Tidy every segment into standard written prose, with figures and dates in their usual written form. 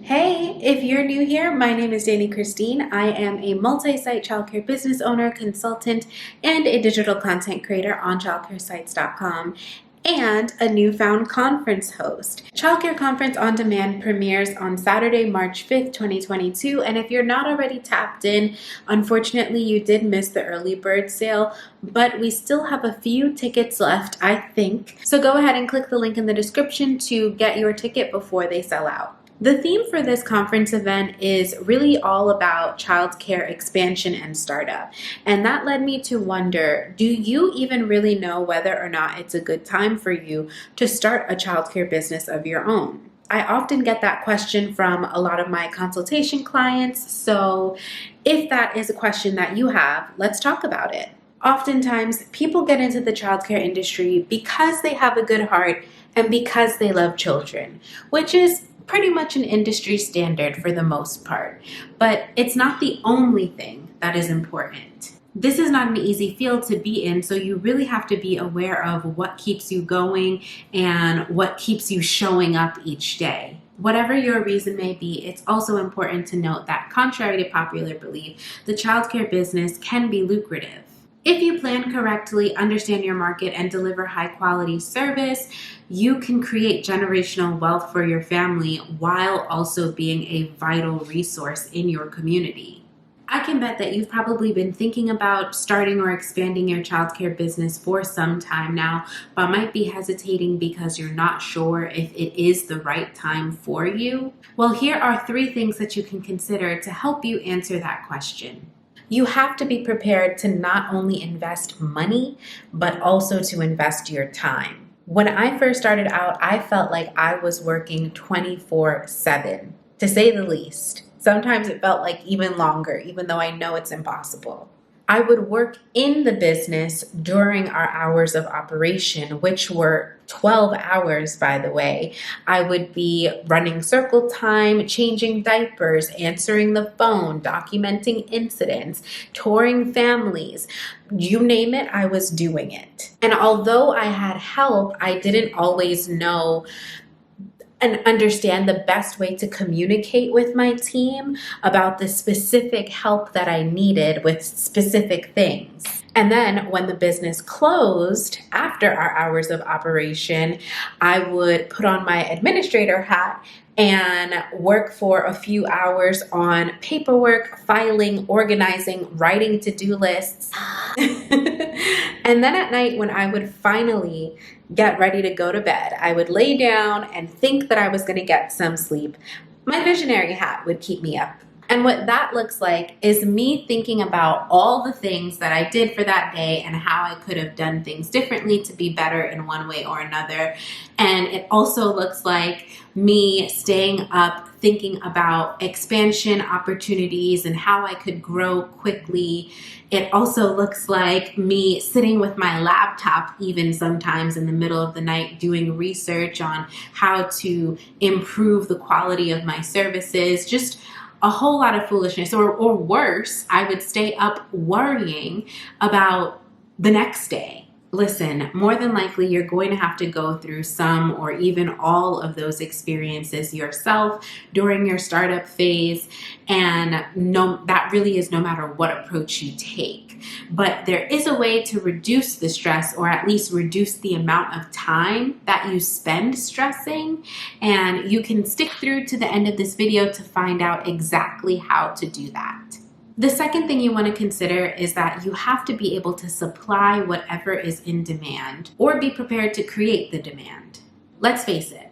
Hey, if you're new here, my name is Dani Christine. I am a multi-site childcare business owner, consultant, and a digital content creator on childcaresites.com and a newfound conference host. Childcare Conference on Demand premieres on Saturday, March 5th, 2022. And if you're not already tapped in, unfortunately, you did miss the early bird sale, but we still have a few tickets left, I think. So go ahead and click the link in the description to get your ticket before they sell out. The theme for this conference event is really all about childcare expansion and startup. And that led me to wonder, do you even really know whether or not it's a good time for you to start a childcare business of your own? I often get that question from a lot of my consultation clients. So if that is a question that you have, let's talk about it. Oftentimes, people get into the childcare industry because they have a good heart and because they love children, which is pretty much an industry standard for the most part, but it's not the only thing that is important. This is not an easy field to be in, so you really have to be aware of what keeps you going and what keeps you showing up each day. Whatever your reason may be, it's also important to note that contrary to popular belief, the childcare business can be lucrative. If you plan correctly, understand your market, and deliver high quality service, you can create generational wealth for your family while also being a vital resource in your community. I can bet that you've probably been thinking about starting or expanding your childcare business for some time now, but might be hesitating because you're not sure if it is the right time for you. Well, here are 3 things that you can consider to help you answer that question. You have to be prepared to not only invest money, but also to invest your time. When I first started out, I felt like I was working 24/7, to say the least. Sometimes it felt like even longer, even though I know it's impossible. I would work in the business during our hours of operation, which were 12 hours, by the way. I would be running circle time, changing diapers, answering the phone, documenting incidents, touring families. You name it, I was doing it. And although I had help, I didn't always know and understand the best way to communicate with my team about the specific help that I needed with specific things. And then when the business closed after our hours of operation, I would put on my administrator hat and work for a few hours on paperwork, filing, organizing, writing to-do lists. And then at night, when I would finally get ready to go to bed, I would lay down and think that I was going to get some sleep. My visionary hat would keep me up. And what that looks like is me thinking about all the things that I did for that day and how I could have done things differently to be better in one way or another. And it also looks like me staying up thinking about expansion opportunities and how I could grow quickly. It also looks like me sitting with my laptop even sometimes in the middle of the night doing research on how to improve the quality of my services, just a whole lot of foolishness. Or worse, I would stay up worrying about the next day. Listen, more than likely, you're going to have to go through some or even all of those experiences yourself during your startup phase. And that really is no matter what approach you take. But there is a way to reduce the stress, or at least reduce the amount of time that you spend stressing. And you can stick through to the end of this video to find out exactly how to do that. The second thing you want to consider is that you have to be able to supply whatever is in demand, or be prepared to create the demand. Let's face it,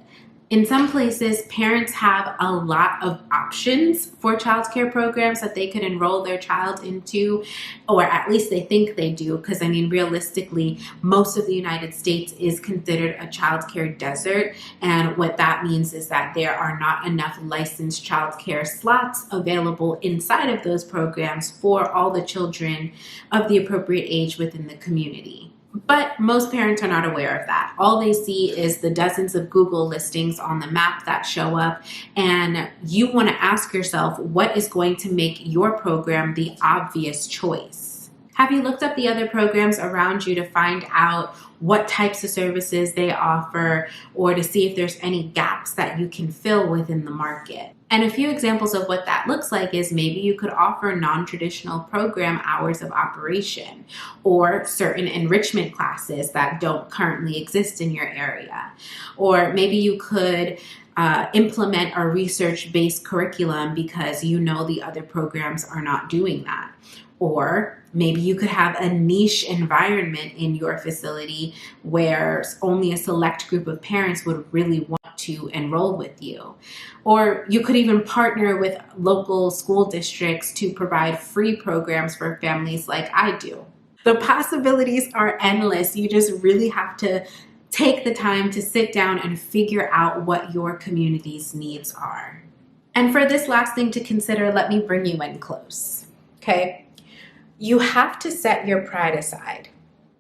in some places, parents have a lot of options for childcare programs that they could enroll their child into, or at least they think they do, because I mean, realistically, most of the United States is considered a childcare desert. And what that means is that there are not enough licensed childcare slots available inside of those programs for all the children of the appropriate age within the community. But most parents are not aware of that. All they see is the dozens of Google listings on the map that show up, and you want to ask yourself, what is going to make your program the obvious choice? Have you looked up the other programs around you to find out what types of services they offer, or to see if there's any gaps that you can fill within the market? And a few examples of what that looks like is maybe you could offer non-traditional program hours of operation or certain enrichment classes that don't currently exist in your area. Or maybe you could implement a research-based curriculum because you know the other programs are not doing that. Or maybe you could have a niche environment in your facility where only a select group of parents would really want to enroll with you. Or you could even partner with local school districts to provide free programs for families like I do. The possibilities are endless. You just really have to take the time to sit down and figure out what your community's needs are. And for this last thing to consider, let me bring you in close, okay? You have to set your pride aside.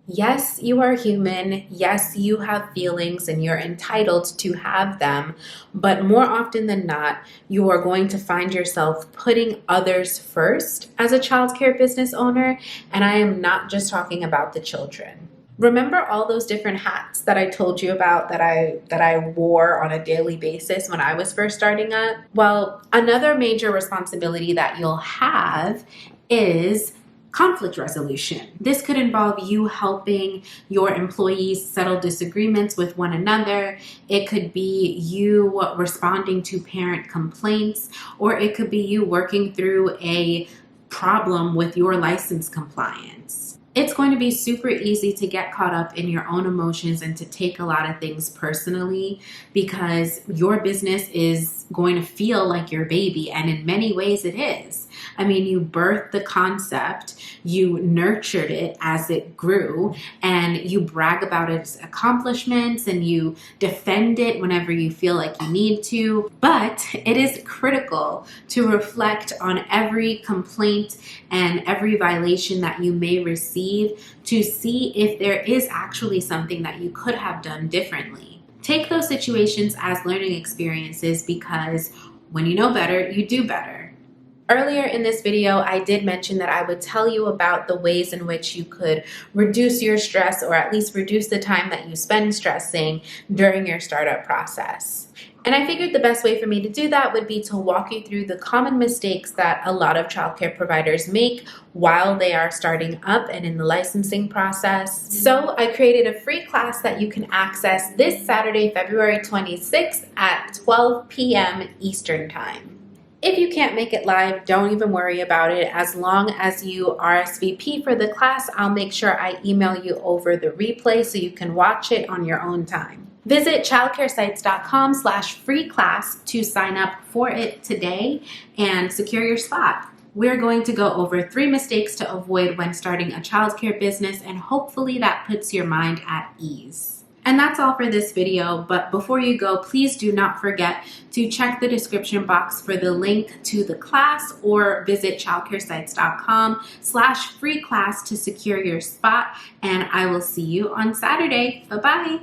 Yes, you are human. Yes, you have feelings and you're entitled to have them. But more often than not, you are going to find yourself putting others first as a childcare business owner. And I am not just talking about the children. Remember all those different hats that I told you about that I wore on a daily basis when I was first starting up? Well, another major responsibility that you'll have is conflict resolution. This could involve you helping your employees settle disagreements with one another. It could be you responding to parent complaints, or it could be you working through a problem with your license compliance. It's going to be super easy to get caught up in your own emotions and to take a lot of things personally because your business is going to feel like your baby, and in many ways it is. I mean, you birthed the concept, you nurtured it as it grew, and you brag about its accomplishments and you defend it whenever you feel like you need to. But it is critical to reflect on every complaint and every violation that you may receive to see if there is actually something that you could have done differently. Take those situations as learning experiences because when you know better, you do better. Earlier in this video, I did mention that I would tell you about the ways in which you could reduce your stress, or at least reduce the time that you spend stressing during your startup process. And I figured the best way for me to do that would be to walk you through the common mistakes that a lot of childcare providers make while they are starting up and in the licensing process. So I created a free class that you can access this Saturday, February 26th at 12 p.m. Eastern Time. If you can't make it live, don't even worry about it. As long as you RSVP for the class, I'll make sure I email you over the replay so you can watch it on your own time. Visit childcaresites.com/free class to sign up for it today and secure your spot. We're going to go over 3 mistakes to avoid when starting a childcare business, and hopefully that puts your mind at ease. And that's all for this video, but before you go, please do not forget to check the description box for the link to the class, or visit childcaresites.com/free class to secure your spot, and I will see you on Saturday. Bye-bye.